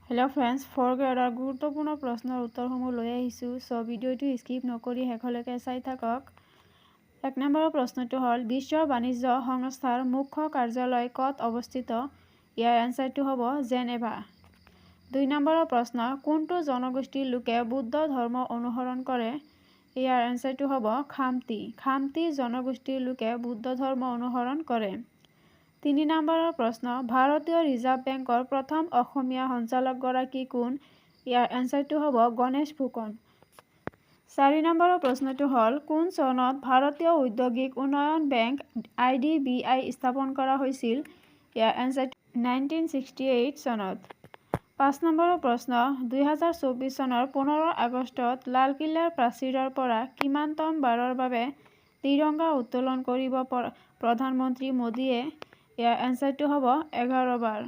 Hello friends, 4th grader गुरुत्वपूर्ण प्रश्नर उत्तरসমূह লৈ আহিছোঁ। सो ভিডিওটো স্কিপ নকৰি শেষলৈকে চাই থাকক। 1 নম্বৰৰ প্ৰশ্নটো হ'ল বিশ্ব বাণিজ্য সংস্থাৰ মুখ্য কাৰ্যালয় ক'ত অৱস্থিত? ইয়াৰ এনসাৰটো হ'ব জেনেভা। 2 নম্বৰৰ প্ৰশ্ন, কোনটো জনগোষ্ঠীৰ লোকে বুদ্ধ ধৰ্ম অনুসৰণ কৰে? ইয়াৰ এনসাৰটো হ'ব খামতি। খামতি জনগোষ্ঠীৰ লোকে বুদ্ধ ধৰ্ম অনুসৰণ কৰে। 3 নম্বৰৰ প্ৰশ্ন, ভাৰতীয় ৰিজাৰ্ভ বেংকৰ প্ৰথম অসমীয়া সঞ্চালকগৰাকী কোন? ইয়াৰ এনসাৰটো হ'ব গণেশ ফুকন। 4 নম্বৰৰ প্ৰশ্নটো হ'ল কোন চনত ভাৰতীয় ঔদ্যোগিক উন্নয়ন বেংক (IDBI) স্থাপন কৰা হৈছিল? ইয়াৰ এনসাৰটো 1968 চনত। 5 নম্বৰৰ প্ৰশ্ন, 2024 চনৰ 15 আগষ্টত লালকিল্লাৰ প্ৰাচীৰৰ পৰা কিমানতম বাৰৰ বাবে তিৰংগা উত্তোলন কৰিব প্ৰধানমন্ত্ৰী মোদীয়ে? ইয়াৰ এনসাৰটো হ'ব 11 বাৰ।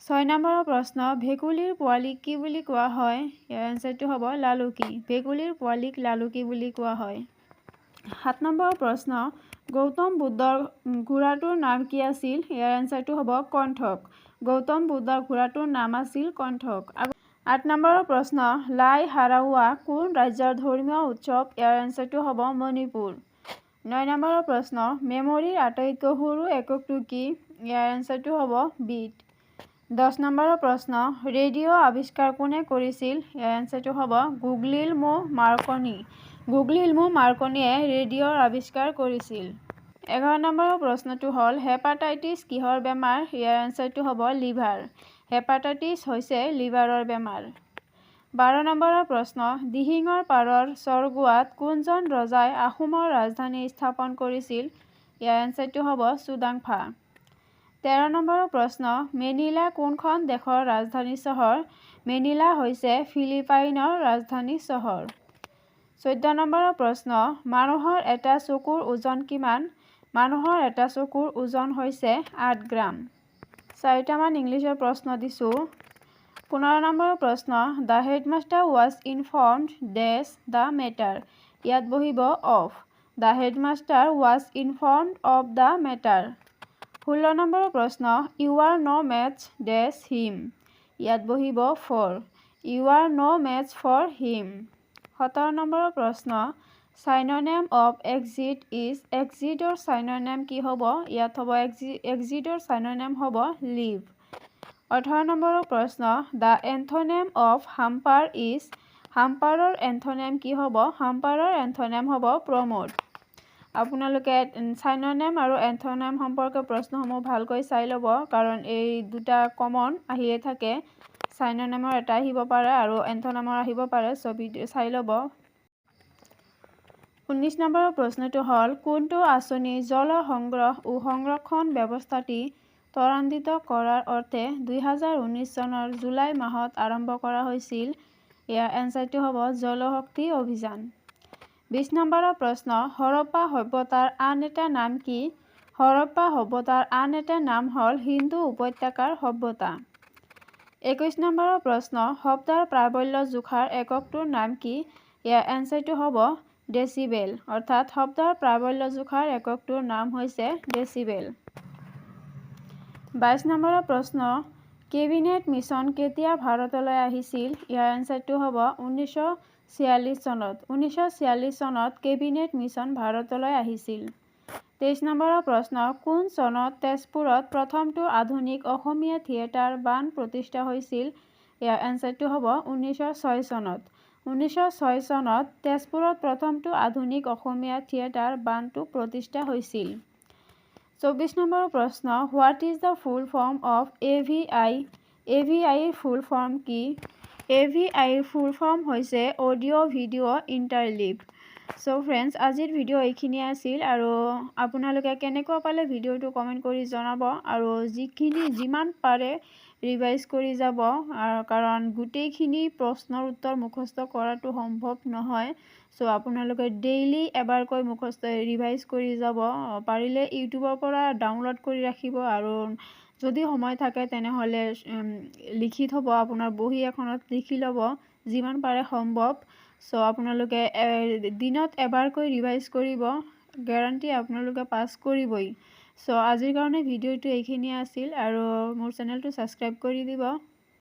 6 নম্বৰৰ প্ৰশ্ন, ভেকুলীৰ পোৱালীক কি বুলি কোৱা হয়? ইয়াৰ এনসাৰটো হ'ব লালুকি। ভেকুলীৰ পোৱালীক লালুকি বুলি কোৱা হয়। 7 নম্বৰৰ প্ৰশ্ন, গৌতম বুদ্ধৰ ঘোঁৰাটোৰ নাম কি আছিল? ইয়াৰ এনসাৰটো হ'ব কণ্ঠক। গৌতম বুদ্ধৰ ঘোঁৰাটোৰ নাম আছিল কণ্ঠক। 8 নম্বৰৰ প্ৰশ্ন, লাই হাৰাওৱা কোন ৰাজ্যৰ ধৰ্মীয় উৎসৱ? ইয়াৰ এনসাৰটো হ'ব মণিপুৰ। 9 নম্বৰৰ প্ৰশ্ন, মেমৰীৰ আটাইতকৈ সৰু এককটো কি? ইয়াৰ এনসাৰটো হ'ব বিট। 10 নম্বৰৰ প্ৰশ্ন, ৰেডিঅ' আৱিষ্কাৰ কোনে কৰিছিল? ইয়াৰ এনসাৰটো হ'ব গুগলিয়েলমো মাৰ্কনি। গুগলিয়েলমো মাৰ্কনিয়ে ৰেডিঅ'ৰ আৱিষ্কাৰ কৰিছিল। 11 নম্বৰৰ প্ৰশ্নটো হ'ল হেপাটাইটিছ কিহৰ বেমাৰ? ইয়াৰ এনসাৰটো হ'ব লিভাৰ। হেপাটাইটিছ হৈছে লিভাৰৰ বেমাৰ। 12 নম্বৰৰ প্ৰশ্ন, দিহিঙৰ পাৰৰ চৰগুৱাত কোনজন ৰজাই আহোমৰ ৰাজধানী স্থাপন কৰিছিল? ইয়াৰ এনসাৰটো হ'ব চুডাংফা। 13 নম্বৰৰ প্ৰশ্ন, মেনিলা কোনখন দেশৰ ৰাজধানী চহৰ? মেনিলা হৈছে ফিলিপাইনৰ ৰাজধানী চহৰ। 14 নম্বৰৰ প্ৰশ্ন, মানুহৰ এটা চকুৰ ওজন কিমান? মানুহৰ এটা চকুৰ ওজন হৈছে 8 গ্ৰাম। 4টামান ইংলিছৰ প্ৰশ্ন দিছোঁ। 15 নম্বৰৰ প্ৰশ্ন, the headmaster was informed dash the matter. ইয়াত বহিব of. The headmaster was informed of the matter. 16 নম্বৰৰ প্ৰশ্ন, you are no' match dash him. ইয়াত বহিব for. You are no' match for him. 17 নম্বৰৰ প্ৰশ্ন, চাইননেম অফ এক্সিট ইজ। এক্সিটৰ চাইননেম কি হ'ব? ইয়াত হ'ব এক্সিটৰ চাইননেম হ'ব লিভ। 18 নম্বৰৰ প্ৰশ্ন, দ্য এন্থনেম অফ হাম্পাৰ ইজ। হাম্পাৰৰ এন্থনেম কি হ'ব? হাম্পাৰৰ এন্থনেম হ'ব প্ৰমোট। আপোনালোকে চাইননেম আৰু এন্থনেম সম্পৰ্কে প্ৰশ্নসমূহ ভালকৈ চাই ল'ব, কাৰণ এই দুটা কমন আহিয়ে থাকে। চাইননেমৰ এটা আহিব পাৰে আৰু এন্থনেমৰ আহিব পাৰে, চ' ভিডিঅ' চাই ল'ব। 19 নম্বৰৰ প্ৰশ্নটো হ'ল কোনটো আঁচনি জল সংগ্ৰহ ও সংৰক্ষণ ব্যৱস্থাটি ত্বৰান্বিত কৰাৰ অৰ্থে 2019 চনৰ জুলাই মাহত আৰম্ভ কৰা হৈছিল? ইয়াৰ এনসাৰটো হ'ব জল শক্তি অভিযান। 20 নম্বৰৰ প্ৰশ্ন, হৰপ্পা সভ্যতাৰ আন এটা নাম কি? হৰপ্পা সভ্যতাৰ আন এটা নাম হ'ল সিন্ধু উপত্যকাৰ সভ্যতা। 21 নম্বৰৰ প্ৰশ্ন, শব্দৰ প্ৰাবল্য জোখাৰ এককটোৰ নাম কি? ইয়াৰ এনসাৰটো হ'ব ডেচিবেল, অৰ্থাৎ শব্দৰ প্ৰাবল্য জোখাৰ এককটোৰ নাম হৈছে ডেচিবেল। 22 নম্বৰৰ প্ৰশ্ন, কেবিনেট মিছন কেতিয়া ভাৰতলৈ আহিছিল? ইয়াৰ এনসাৰটো হ'ব 1946 চনত। 1946 চনত কেবিনেট মিছন ভাৰতলৈ আহিছিল। 23 নম্বৰৰ প্ৰশ্ন, কোন চনত তেজপুৰত প্ৰথমটো আধুনিক অসমীয়া থিয়েটাৰ বান প্ৰতিষ্ঠা হৈছিল? ইয়াৰ এনসাৰটো হ'ব 1906 চনত। 1906 চনত তেজপুৰত প্ৰথমটো আধুনিক অসমীয়া থিয়েটাৰ বানটো প্ৰতিষ্ঠা হৈছিল। 24 নম্বৰৰ প্ৰশ্ন, what is the full form of AVI? AVIৰ ফুল ফৰ্ম কি? AVIৰ ফুল ফৰ্ম হৈছে audio' video' interleave. So' friends, আজিৰ ভিডিঅ' এইখিনিয়ে আছিল, আৰু আপোনালোকে কেনেকুৱা পালে ভিডিঅ'টো কমেণ্ট কৰি জনাব, আৰু যিমান পাৰে ৰিভাইজ কৰি যাব, কাৰণ গোটেইখিনি প্ৰশ্নৰ উত্তৰ মুখস্থ কৰাটো সম্ভৱ নহয়। চ' আপোনালোকে ডেইলি এবাৰকৈ মুখস্থ ৰিভাইজ কৰি যাব। পাৰিলে ইউটিউবৰ পৰা ডাউনলোড কৰি ৰাখিব, আৰু যদি সময় থাকে তেনেহ'লে লিখি থ'ব, আপোনাৰ বহী এখনত লিখি ল'ব যিমান পাৰে সম্ভৱ। চ' আপোনালোকে দিনত এবাৰকৈ ৰিভাইজ কৰিব, গেৰাণ্টি আপোনালোকে পাছ কৰিবই। চ' আজিৰ কাৰণে ভিডিঅ'টো এইখিনিয়ে আছিল, আৰু মোৰ চেনেলটো ছাবস্ক্ৰাইব কৰি দিব।